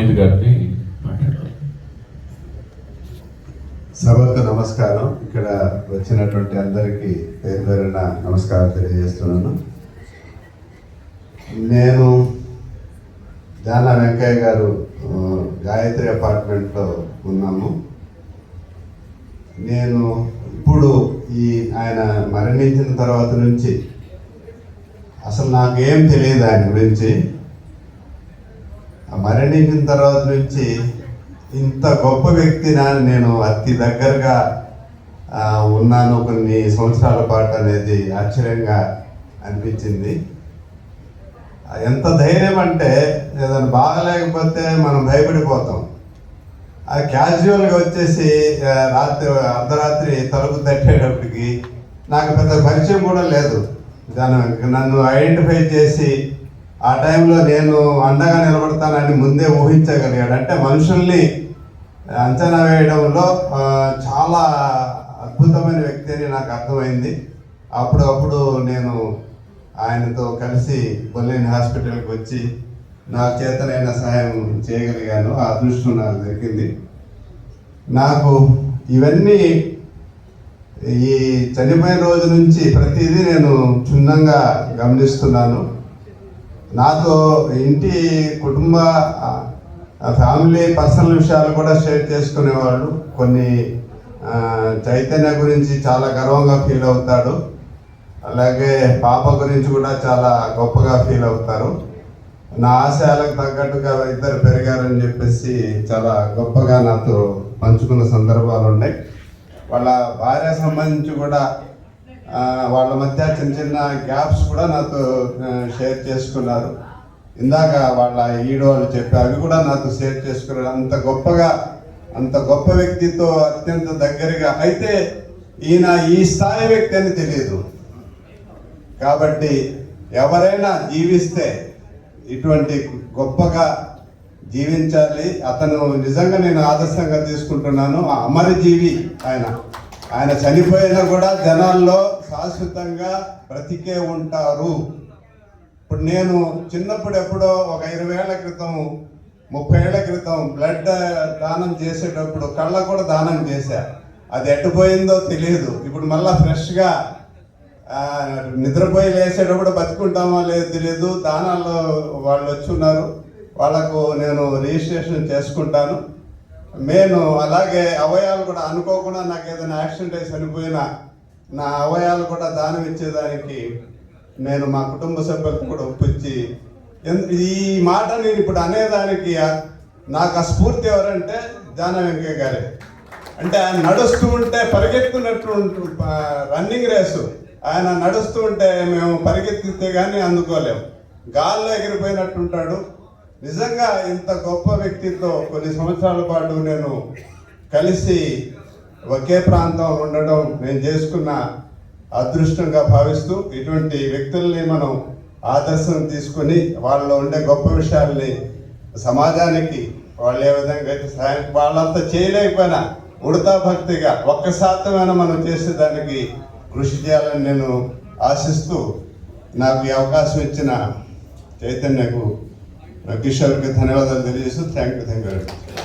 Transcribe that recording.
వినీత్ గారిని మాట్లాడాలి. సభకు నమస్కారం. ఇక్కడ వచ్చినటువంటి అందరికీ పేరు పేరున నమస్కారం తెలియజేస్తున్నాను. నేను జానా వెంకయ్య గారు గాయత్రి అపార్ట్మెంట్లో ఉన్నాము. నేను ఇప్పుడు ఆయన మరణించిన తర్వాత నుంచి అసలు నాకేం తెలియదు ఆయన గురించి. మరణించిన తర్వాత నుంచి ఇంత గొప్ప వ్యక్తిని నేను అతి దగ్గరగా ఉన్నాను కొన్ని సంవత్సరాల పాటు అనేది ఆశ్చర్యంగా అనిపించింది. ఎంత ధైర్యం అంటే ఏదైనా బాగలేకపోతే మనం భయపడిపోతాం. అది క్యాజువల్గా వచ్చేసి అర్ధరాత్రి తలుపు తట్టేటప్పటికి నాకు పెద్ద పరిచయం కూడా లేదు. నన్ను ఐడెంటిఫై చేసి ఆ టైంలో నేను అండగా నిలబడతానని ముందే ఊహించగలిగాడు. అంటే మనుషుల్ని అంచనా వేయడంలో చాలా అద్భుతమైన వ్యక్తి అని నాకు అర్థమైంది. అప్పుడప్పుడు నేను ఆయనతో కలిసి బొల్లేని హాస్పిటల్కి వచ్చి నా చేతనైన సహాయం చేయగలిగాను. ఆ అదృష్టం నాకు దొరికింది. నాకు ఇవన్నీ ఈ చనిపోయిన రోజు నుంచి ప్రతిదీ నేను క్షుణ్ణంగా గమనిస్తున్నాను. నాతో ఇంటి కుటుంబ ఫ్యామిలీ పర్సనల్ విషయాలు కూడా షేర్ చేసుకునేవాళ్ళు. కొన్ని చైతన్య గురించి చాలా గర్వంగా ఫీల్ అవుతాడు. అలాగే పాప గురించి కూడా చాలా గొప్పగా ఫీల్ అవుతారు. నా ఆశయాలకు తగ్గట్టుగా ఇద్దరు పెరిగారని చెప్పేసి చాలా గొప్పగా నాతో పంచుకున్న సందర్భాలు ఉన్నాయి. వాళ్ళ భార్య సంబంధించి కూడా వాళ్ళ మధ్య చిన్న చిన్న గ్యాప్స్ కూడా నాతో షేర్ చేసుకున్నారు. ఇందాక వాళ్ళ వాళ్ళు చెప్పారు, అవి కూడా నాతో షేర్ చేసుకున్నారు. అంత గొప్ప వ్యక్తితో అత్యంత దగ్గరగా. అయితే ఈయన ఈ స్థాయి వ్యక్తి అని తెలియదు. కాబట్టి ఎవరైనా జీవిస్తే ఇటువంటి గొప్పగా జీవించాలి. అతను నిజంగా నేను ఆదర్శంగా తీసుకుంటున్నాను. అమరజీవి ఆయన చనిపోయినా కూడా జనాల్లో శాశ్వతంగా బ్రతికే ఉంటారు. ఇప్పుడు నేను చిన్నప్పుడు ఎప్పుడో ఒక 20 ఏళ్ల క్రితం 30 ఏళ్ల క్రితం బ్లడ్ దానం చేసేటప్పుడు కళ్ళ కూడా దానం చేశా. అది ఎట్టుపోయిందో తెలియదు. ఇప్పుడు మళ్ళీ ఫ్రెష్గా నిద్రపోయి లేచేటప్పుడు బతుకుంటామో లేదో తెలియదు. దానాల్లో వాళ్ళు వచ్చి ఉన్నారు. వాళ్ళకు నేను రిజిస్ట్రేషన్ చేసుకుంటాను. నేను అలాగే అవయాలు కూడా అనుకోకుండా నాకు ఏదైనా యాక్సిడెంట్ అయి చనిపోయినా నా అవయాలు కూడా దానం ఇచ్చేదానికి నేను మా కుటుంబ సభ్యులకు కూడా ఒప్పించి ఈ మాట నేను ఇప్పుడు అనేదానికి నాకు ఆ స్ఫూర్తి ఎవరంటే జానా వెంకయ్య గారే. అంటే ఆయన నడుస్తూ ఉంటే పరిగెత్తుకున్నట్టు రన్నింగ్ రేసు. ఆయన నడుస్తూ ఉంటే మేము పరిగెత్తితే కానీ అందుకోలేము. గాల్లో ఎగిరిపోయినట్టుంటాడు. నిజంగా ఇంత గొప్ప వ్యక్తితో కొన్ని సంవత్సరాల పాటు నేను కలిసి ఒకే ప్రాంతం ఉండడం నేను చేసుకున్న అదృష్టంగా భావిస్తూ ఇటువంటి వ్యక్తుల్ని మనం ఆదర్శం తీసుకుని వాళ్ళలో ఉండే గొప్ప విషయాల్ని సమాజానికి వాళ్ళు ఏ విధంగా అయితే సహాయం వాళ్ళంతా చేయలేకపోయినా ఉడతా భక్తిగా 1% మనం చేసేదానికి కృషి చేయాలని నేను ఆశిస్తూ నాకు ఈ అవకాశం ఇచ్చిన చైతన్యకు కిషోర్కి ధన్యవాదాలు తెలియజేస్తూ థ్యాంక్ యూ వెరీ మచ్.